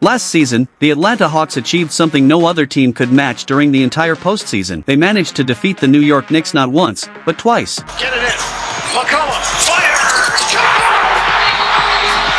Last season, the Atlanta Hawks achieved something no other team could match during the entire postseason. They managed to defeat the New York Knicks not once, but twice. Get it in. McCollum fires.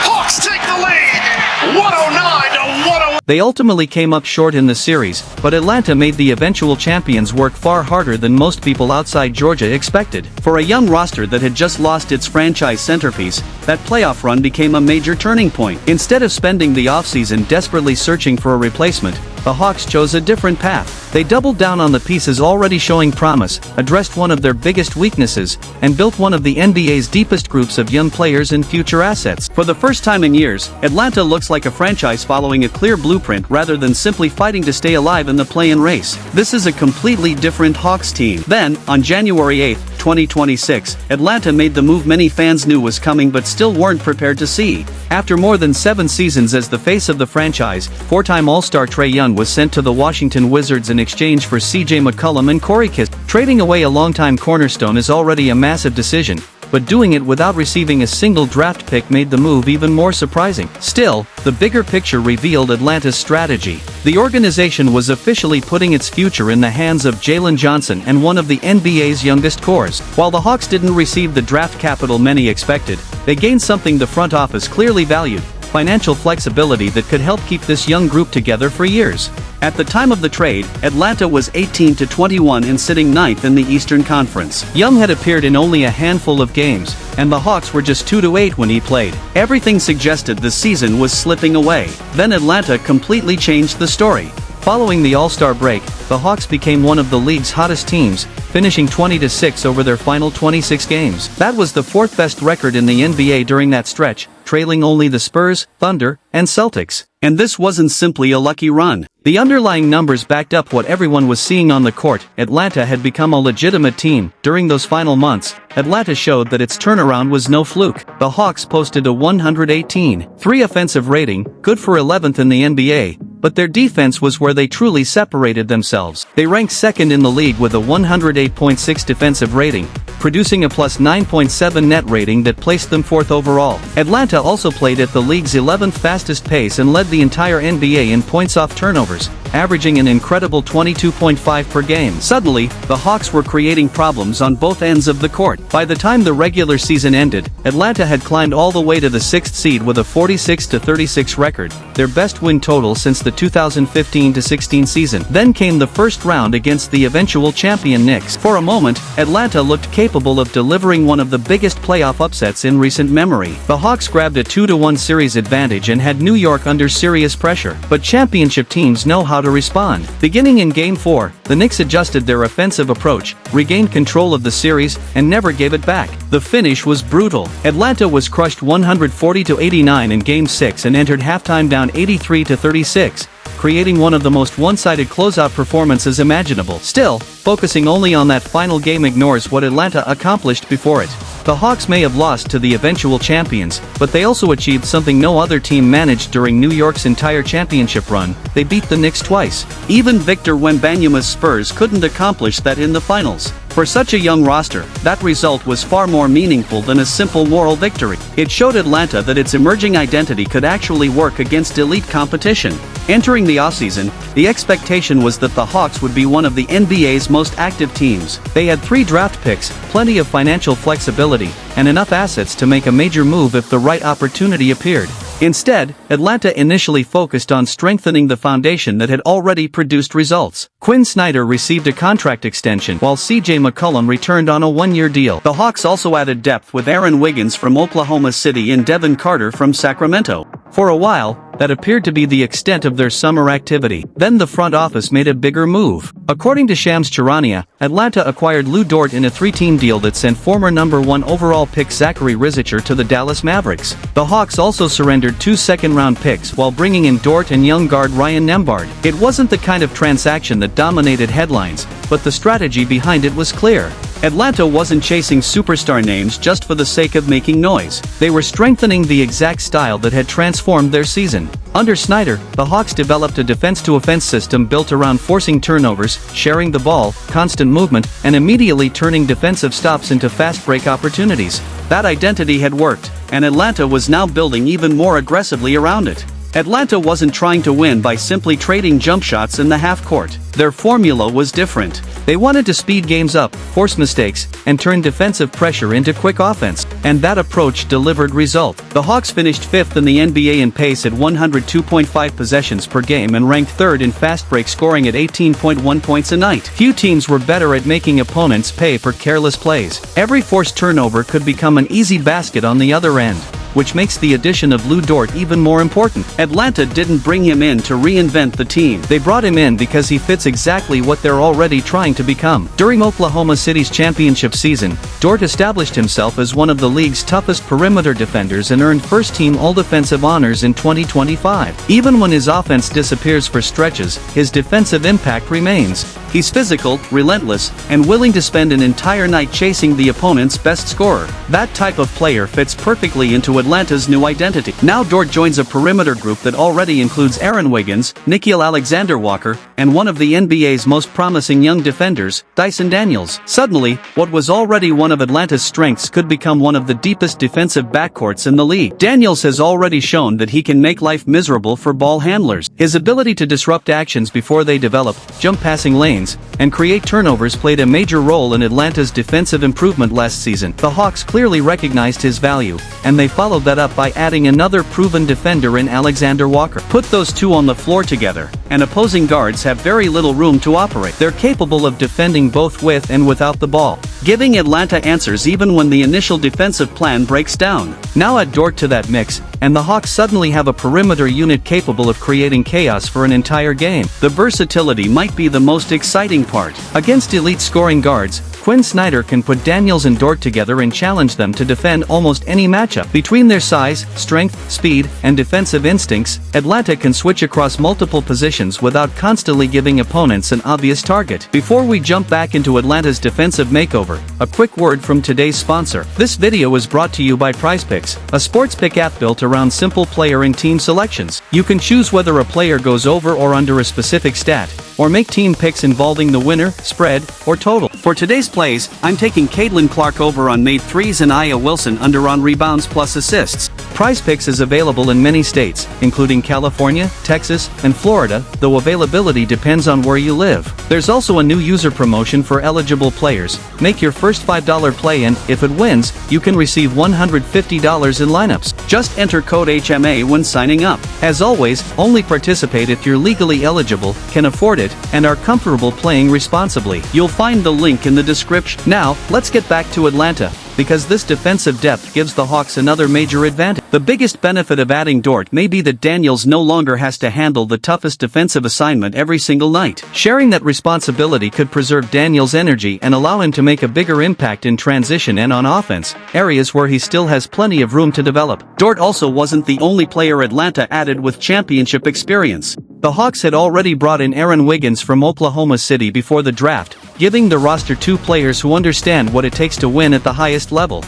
Hawks take the lead. 109 to 101. They ultimately came up short in the series, but Atlanta made the eventual champions work far harder than most people outside Georgia expected. For a young roster that had just lost its franchise centerpiece, that playoff run became a major turning point. Instead of spending the offseason desperately searching for a replacement, the Hawks chose a different path. They doubled down on the pieces already showing promise, addressed one of their biggest weaknesses, and built one of the NBA's deepest groups of young players and future assets. For the first time in years, Atlanta looks like a franchise following a clear blueprint rather than simply fighting to stay alive in the play-in race. This is a completely different Hawks team. Then, on January 8, 2026, Atlanta made the move many fans knew was coming but still weren't prepared to see. After more than 7 seasons as the face of the franchise, 4-time All-Star Trae Young was sent to the Washington Wizards in exchange for C.J. McCollum and Corey Kiss. Trading away a longtime cornerstone is already a massive decision, but doing it without receiving a single draft pick made the move even more surprising. Still, the bigger picture revealed Atlanta's strategy. The organization was officially putting its future in the hands of Jalen Johnson and one of the NBA's youngest cores. While the Hawks didn't receive the draft capital many expected, they gained something the front office clearly valued: financial flexibility that could help keep this young group together for years. At the time of the trade, Atlanta was 18-21 and sitting 9th in the Eastern Conference. Young had appeared in only a handful of games, and the Hawks were just 2-8 when he played. Everything suggested the season was slipping away. Then Atlanta completely changed the story. Following the All-Star break, the Hawks became one of the league's hottest teams, finishing 20-6 over their final 26 games. That was the 4th best record in the NBA during that stretch, trailing only the Spurs, Thunder, and Celtics. And this wasn't simply a lucky run. The underlying numbers backed up what everyone was seeing on the court. Atlanta had become a legitimate team. During those final months, Atlanta showed that its turnaround was no fluke. The Hawks posted a 118.3 offensive rating, good for 11th in the NBA, but their defense was where they truly separated themselves. They ranked 2nd in the league with a 108.6 defensive rating, producing a plus 9.7 net rating that placed them 4th overall. Atlanta also played at the league's 11th fastest pace and led the entire NBA in points off turnovers, averaging an incredible 22.5 per game. Suddenly, the Hawks were creating problems on both ends of the court. By the time the regular season ended, Atlanta had climbed all the way to the 6th seed with a 46-36 record, their best win total since the 2015-16 season. Then came the first round against the eventual champion Knicks. For a moment, Atlanta looked capable of delivering one of the biggest playoff upsets in recent memory. The Hawks grabbed a 2-1 series advantage and had New York under serious pressure. But championship teams know how to respond. Beginning in Game 4, the Knicks adjusted their offensive approach, regained control of the series, and never gave it back. The finish was brutal. Atlanta was crushed 140-89 in Game 6 and entered halftime down 83-36. Creating one of the most one-sided closeout performances imaginable. Still, focusing only on that final game ignores what Atlanta accomplished before it. The Hawks may have lost to the eventual champions, but they also achieved something no other team managed during New York's entire championship run: they beat the Knicks twice. Even Victor Wembanyama's Spurs couldn't accomplish that in the finals. For such a young roster, that result was far more meaningful than a simple moral victory. It showed Atlanta that its emerging identity could actually work against elite competition. Entering the offseason, the expectation was that the Hawks would be one of the NBA's most active teams. They had 3 draft picks, plenty of financial flexibility, and enough assets to make a major move if the right opportunity appeared. Instead, Atlanta initially focused on strengthening the foundation that had already produced results. Quinn Snyder received a contract extension, while C.J. McCollum returned on a 1-year deal. The Hawks also added depth with Aaron Wiggins from Oklahoma City and Devin Carter from Sacramento. For a while, that appeared to be the extent of their summer activity. Then the front office made a bigger move. According to Shams Charania, Atlanta acquired Lou Dort in a 3-team deal that sent former number 1 overall pick Zachary Rizicher to the Dallas Mavericks. The Hawks also surrendered 2 second-round picks while bringing in Dort and young guard Ryan Nembhard. It wasn't the kind of transaction that dominated headlines, but the strategy behind it was clear. Atlanta wasn't chasing superstar names just for the sake of making noise. They were strengthening the exact style that had transformed their season. Under Snyder, the Hawks developed a defense-to-offense system built around forcing turnovers, sharing the ball, constant movement, and immediately turning defensive stops into fast-break opportunities. That identity had worked, and Atlanta was now building even more aggressively around it. Atlanta wasn't trying to win by simply trading jump shots in the half court. Their formula was different. They wanted to speed games up, force mistakes, and turn defensive pressure into quick offense, and that approach delivered result. The Hawks finished 5th in the NBA in pace at 102.5 possessions per game and ranked 3rd in fast break scoring at 18.1 points a night. Few teams were better at making opponents pay for careless plays. Every forced turnover could become an easy basket on the other end, which makes the addition of Lu Dort even more important. Atlanta didn't bring him in to reinvent the team. They brought him in because he fits exactly what they're already trying to become. During Oklahoma City's championship season, Dort established himself as one of the league's toughest perimeter defenders and earned first-team All-Defensive honors in 2025. Even when his offense disappears for stretches, his defensive impact remains. He's physical, relentless, and willing to spend an entire night chasing the opponent's best scorer. That type of player fits perfectly into Atlanta's new identity. Now Dort joins a perimeter group that already includes Aaron Wiggins, Nickeil Alexander-Walker, and one of the NBA's most promising young defenders, Dyson Daniels. Suddenly, what was already one of Atlanta's strengths could become one of the deepest defensive backcourts in the league. Daniels has already shown that he can make life miserable for ball handlers. His ability to disrupt actions before they develop, jump passing lanes, and create turnovers played a major role in Atlanta's defensive improvement last season. The Hawks clearly recognized his value, and they followed that up by adding another proven defender in Alexander Walker. Put those two on the floor together, and opposing guards have very little room to operate. They're capable of defending both with and without the ball, giving Atlanta answers even when the initial defensive plan breaks down. Now add Dort to that mix, and the Hawks suddenly have a perimeter unit capable of creating chaos for an entire game. The versatility might be the most exciting part. Against elite scoring guards, Quinn Snyder can put Daniels and Dort together and challenge them to defend almost any matchup. Between their size, strength, speed, and defensive instincts, Atlanta can switch across multiple positions without constantly giving opponents an obvious target. Before we jump back into Atlanta's defensive makeover, a quick word from today's sponsor. This video is brought to you by PrizePicks, a sports pick app built around simple player and team selections. You can choose whether a player goes over or under a specific stat, or make team picks involving the winner, spread, or total. For today's plays, I'm taking Caitlin Clark over on made threes and Aya Wilson under on rebounds plus assists. PrizePicks is available in many states, including California, Texas, and Florida, though availability depends on where you live. There's also a new user promotion for eligible players. Make your first $5 play and, if it wins, you can receive $150 in lineups. Just enter code HMA when signing up. As always, only participate if you're legally eligible, can afford it, and are comfortable playing responsibly. You'll find the link in the description. Now, let's get back to Atlanta, because this defensive depth gives the Hawks another major advantage. The biggest benefit of adding Dort may be that Daniels no longer has to handle the toughest defensive assignment every single night. Sharing that responsibility could preserve Daniels' energy and allow him to make a bigger impact in transition and on offense, areas where he still has plenty of room to develop. Dort also wasn't the only player Atlanta added with championship experience. The Hawks had already brought in Aaron Wiggins from Oklahoma City before the draft, giving the roster two players who understand what it takes to win at the highest level.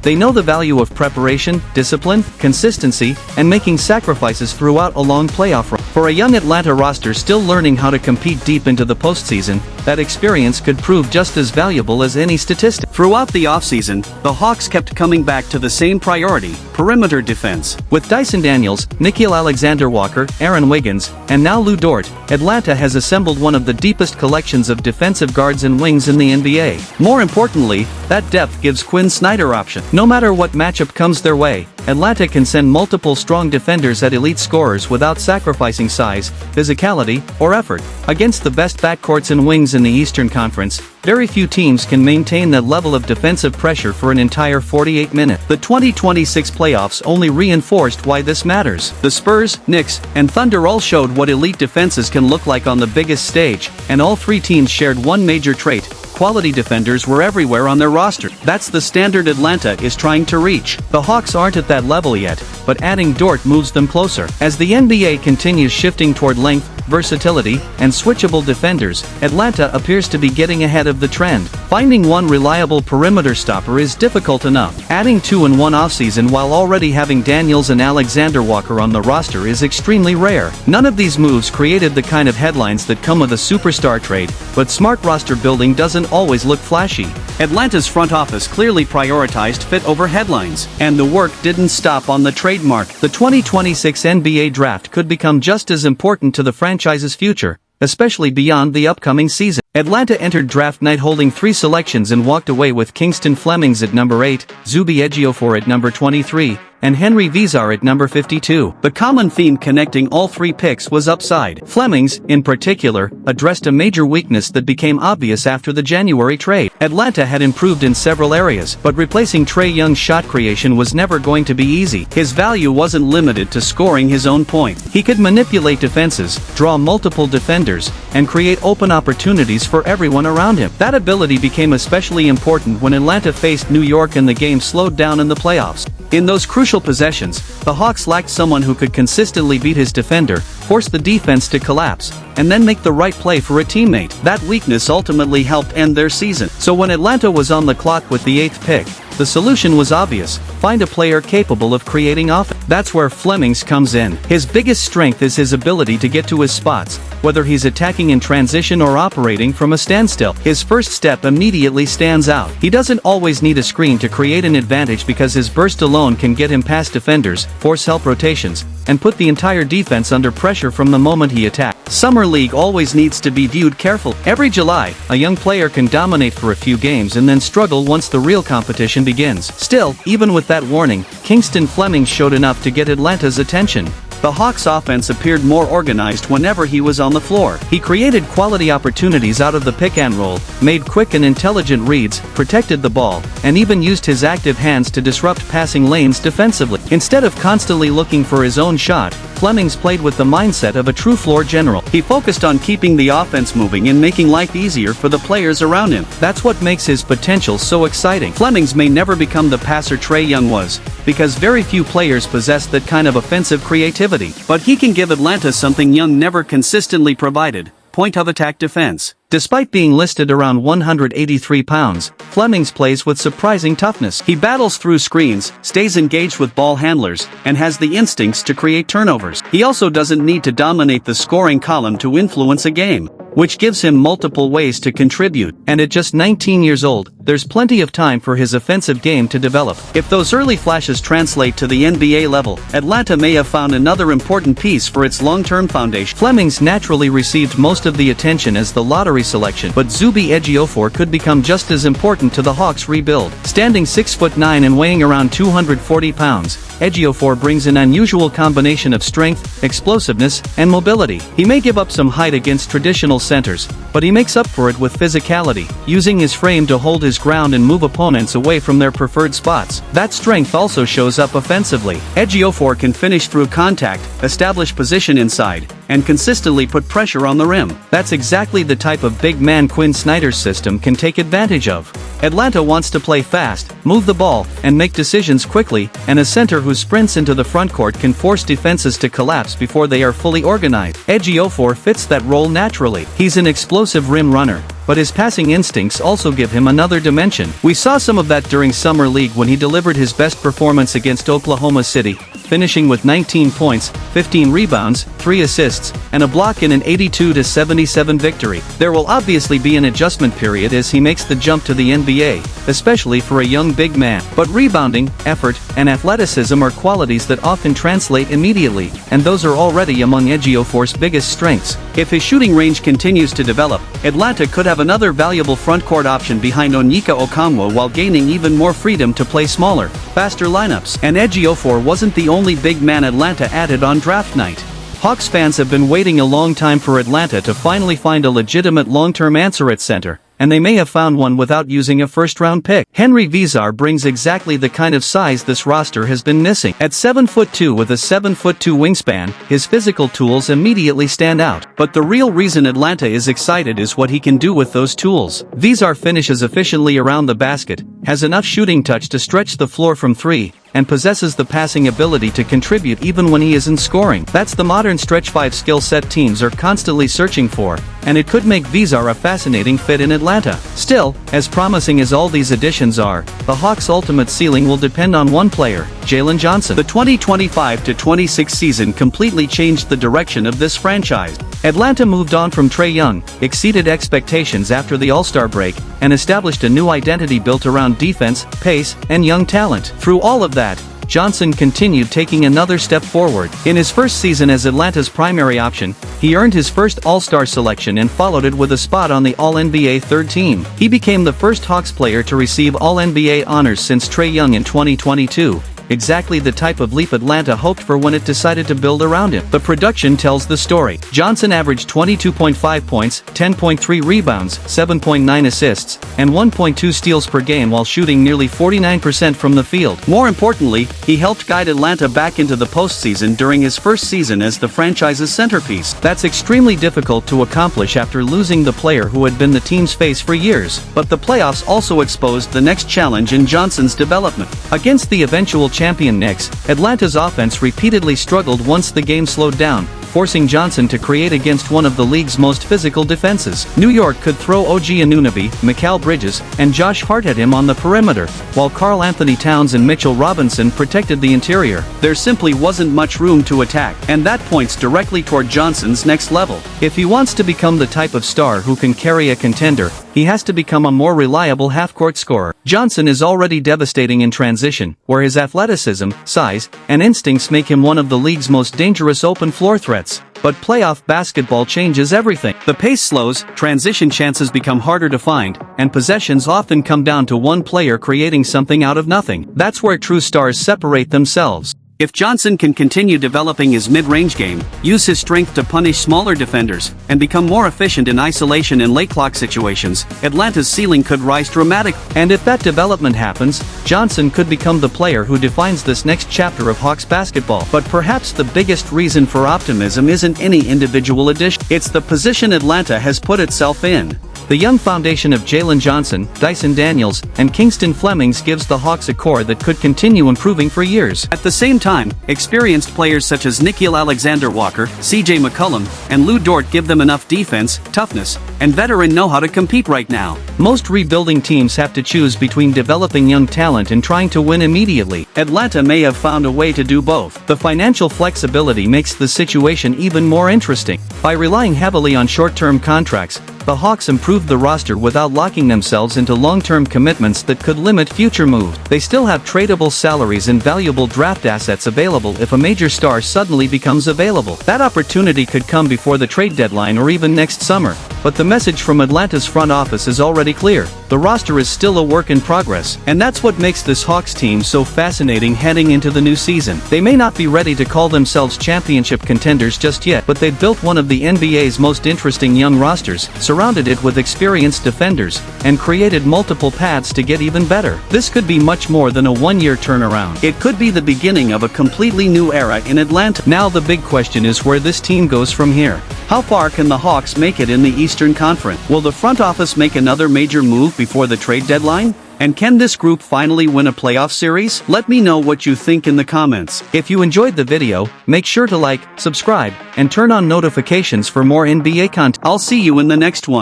They know the value of preparation, discipline, consistency, and making sacrifices throughout a long playoff run. For a young Atlanta roster still learning how to compete deep into the postseason, that experience could prove just as valuable as any statistic. Throughout the offseason, the Hawks kept coming back to the same priority: perimeter defense. With Dyson Daniels, Nickeil Alexander-Walker, Aaron Wiggins, and now Lu Dort, Atlanta has assembled one of the deepest collections of defensive guards and wings in the NBA. More importantly, that depth gives Quinn Snyder options. No matter what matchup comes their way, Atlanta can send multiple strong defenders at elite scorers without sacrificing size, physicality, or effort. Against the best backcourts and wings in the Eastern Conference, very few teams can maintain that level of defensive pressure for an entire 48 minutes. The 2026 playoffs only reinforced why this matters. The Spurs, Knicks, and Thunder all showed what elite defenses can look like on the biggest stage, and all three teams shared one major trait: quality defenders were everywhere on their roster. That's the standard Atlanta is trying to reach. The Hawks aren't at that level yet, but adding Dort moves them closer. As the NBA continues shifting toward length, versatility, and switchable defenders, Atlanta appears to be getting ahead of the trend. Finding one reliable perimeter stopper is difficult enough. Adding two in one offseason while already having Daniels and Alexander Walker on the roster is extremely rare. None of these moves created the kind of headlines that come with a superstar trade, but smart roster building doesn't always look flashy. Atlanta's front office clearly prioritized fit over headlines, and the work didn't stop on the trademark. The 2026 NBA draft could become just as important to the franchise's future, especially beyond the upcoming season. Atlanta entered draft night holding 3 selections and walked away with Kingston Flemings at number 8, Zuby Ejiofor at number 23, and Henry Vezar at number 52. The common theme connecting all 3 picks was upside. Flemings, in particular, addressed a major weakness that became obvious after the January trade. Atlanta had improved in several areas, but replacing Trae Young's shot creation was never going to be easy. His value wasn't limited to scoring his own point. He could manipulate defenses, draw multiple defenders, and create open opportunities for everyone around him. That ability became especially important when Atlanta faced New York and the game slowed down in the playoffs. In those crucial possessions, the Hawks lacked someone who could consistently beat his defender, force the defense to collapse, and then make the right play for a teammate. That weakness ultimately helped end their season. So when Atlanta was on the clock with the 8th pick, the solution was obvious: find a player capable of creating offense. That's where Flemings comes in. His biggest strength is his ability to get to his spots, whether he's attacking in transition or operating from a standstill. His first step immediately stands out. He doesn't always need a screen to create an advantage because his burst alone can get him past defenders, force help rotations, and put the entire defense under pressure from the moment he attacks. Summer League always needs to be viewed carefully. Every July, a young player can dominate for a few games and then struggle once the real competition begins. Still, even with that warning, Kingston Flemings showed enough to get Atlanta's attention. The Hawks' offense appeared more organized whenever he was on the floor. He created quality opportunities out of the pick and roll, made quick and intelligent reads, protected the ball, and even used his active hands to disrupt passing lanes defensively. Instead of constantly looking for his own shot, Flemings played with the mindset of a true floor general. He focused on keeping the offense moving and making life easier for the players around him. That's what makes his potential so exciting. Flemings may never become the passer Trae Young was, because very few players possess that kind of offensive creativity. But he can give Atlanta something Young never consistently provided: point of attack defense. Despite being listed around 183 pounds, Flemings plays with surprising toughness. He battles through screens, stays engaged with ball handlers, and has the instincts to create turnovers. He also doesn't need to dominate the scoring column to influence a game, which gives him multiple ways to contribute. And at just 19 years old, there's plenty of time for his offensive game to develop. If those early flashes translate to the NBA level, Atlanta may have found another important piece for its long-term foundation. Flemings naturally received most of the attention as the lottery selection, but Zuby Ejiofor could become just as important to the Hawks' rebuild. Standing 6'9" and weighing around 240 pounds, Ejiofor brings an unusual combination of strength, explosiveness, and mobility. He may give up some height against traditional centers, but he makes up for it with physicality, using his frame to hold his ground and move opponents away from their preferred spots. That strength also shows up offensively. Ejiofor can finish through contact, establish position inside, and consistently put pressure on the rim. That's exactly the type of big man Quinn Snyder's system can take advantage of. Atlanta wants to play fast, move the ball, and make decisions quickly, and a center who sprints into the front court can force defenses to collapse before they are fully organized. Ejiofor fits that role naturally. He's an explosive rim runner, but his passing instincts also give him another dimension. We saw some of that during Summer League when he delivered his best performance against Oklahoma City, finishing with 19 points, 15 rebounds, 3 assists, and a block in an 82-77 victory. There will obviously be an adjustment period as he makes the jump to the NBA, especially for a young big man. But rebounding, effort, and athleticism are qualities that often translate immediately, and those are already among Ejiofor's biggest strengths. If his shooting range continues to develop, Atlanta could have another valuable front-court option behind Onyeka Okongwu while gaining even more freedom to play smaller, faster lineups. And Ejiofor wasn't the only big man Atlanta added on draft night. Hawks fans have been waiting a long time for Atlanta to finally find a legitimate long-term answer at center, and they may have found one without using a first-round pick. Henry Vezar brings exactly the kind of size this roster has been missing. At 7'2" with a 7'2" wingspan, his physical tools immediately stand out. But the real reason Atlanta is excited is what he can do with those tools. Vezar finishes efficiently around the basket, has enough shooting touch to stretch the floor from 3, and possesses the passing ability to contribute even when he isn't scoring. That's the modern stretch 5 skill set teams are constantly searching for, and it could make Vizar a fascinating fit in Atlanta. Still, as promising as all these additions are, the Hawks' ultimate ceiling will depend on one player, Jalen Johnson. The 2025-26 season completely changed the direction of this franchise. Atlanta moved on from Trae Young, exceeded expectations after the All-Star break, and established a new identity built around defense, pace, and young talent. Through all of that, Johnson continued taking another step forward. In his first season as Atlanta's primary option, he earned his first All-Star selection and followed it with a spot on the All-NBA third team. He became the first Hawks player to receive All-NBA honors since Trae Young in 2022. Exactly the type of leap Atlanta hoped for when it decided to build around him. The production tells the story. Johnson averaged 22.5 points, 10.3 rebounds, 7.9 assists, and 1.2 steals per game while shooting nearly 49% from the field. More importantly, he helped guide Atlanta back into the postseason during his first season as the franchise's centerpiece. That's extremely difficult to accomplish after losing the player who had been the team's face for years. But the playoffs also exposed the next challenge in Johnson's development. Against the eventual champion Knicks, Atlanta's offense repeatedly struggled once the game slowed down, forcing Johnson to create against one of the league's most physical defenses. New York could throw OG Anunoby, Mikal Bridges, and Josh Hart at him on the perimeter, while Karl Anthony Towns and Mitchell Robinson protected the interior. There simply wasn't much room to attack, and that points directly toward Johnson's next level. If he wants to become the type of star who can carry a contender, he has to become a more reliable half-court scorer. Johnson is already devastating in transition, where his athleticism, size, and instincts make him one of the league's most dangerous open floor threats. But playoff basketball changes everything. The pace slows, transition chances become harder to find, and possessions often come down to one player creating something out of nothing. That's where true stars separate themselves. If Johnson can continue developing his mid-range game, use his strength to punish smaller defenders, and become more efficient in isolation and late clock situations, Atlanta's ceiling could rise dramatically. And if that development happens, Johnson could become the player who defines this next chapter of Hawks basketball. But perhaps the biggest reason for optimism isn't any individual addition, it's the position Atlanta has put itself in. The young foundation of Jalen Johnson, Dyson Daniels, and Kingston Flemings gives the Hawks a core that could continue improving for years. At the same time, experienced players such as Nickeil Alexander-Walker, CJ McCollum, and Lou Dort give them enough defense, toughness, and veteran know-how to compete right now. Most rebuilding teams have to choose between developing young talent and trying to win immediately. Atlanta may have found a way to do both. The financial flexibility makes the situation even more interesting. By relying heavily on short-term contracts, the Hawks improved the roster without locking themselves into long-term commitments that could limit future moves. They still have tradable salaries and valuable draft assets available if a major star suddenly becomes available. That opportunity could come before the trade deadline or even next summer. But the message from Atlanta's front office is already clear. The roster is still a work in progress, and that's what makes this Hawks team so fascinating heading into the new season. They may not be ready to call themselves championship contenders just yet, but they've built one of the NBA's most interesting young rosters, surrounded it with experienced defenders, and created multiple paths to get even better. This could be much more than a one-year turnaround. It could be the beginning of a completely new era in Atlanta. Now the big question is where this team goes from here. How far can the Hawks make it in the Eastern Conference? Will the front office make another major move before the trade deadline? And can this group finally win a playoff series? Let me know what you think in the comments. If you enjoyed the video, make sure to like, subscribe, and turn on notifications for more NBA content. I'll see you in the next one.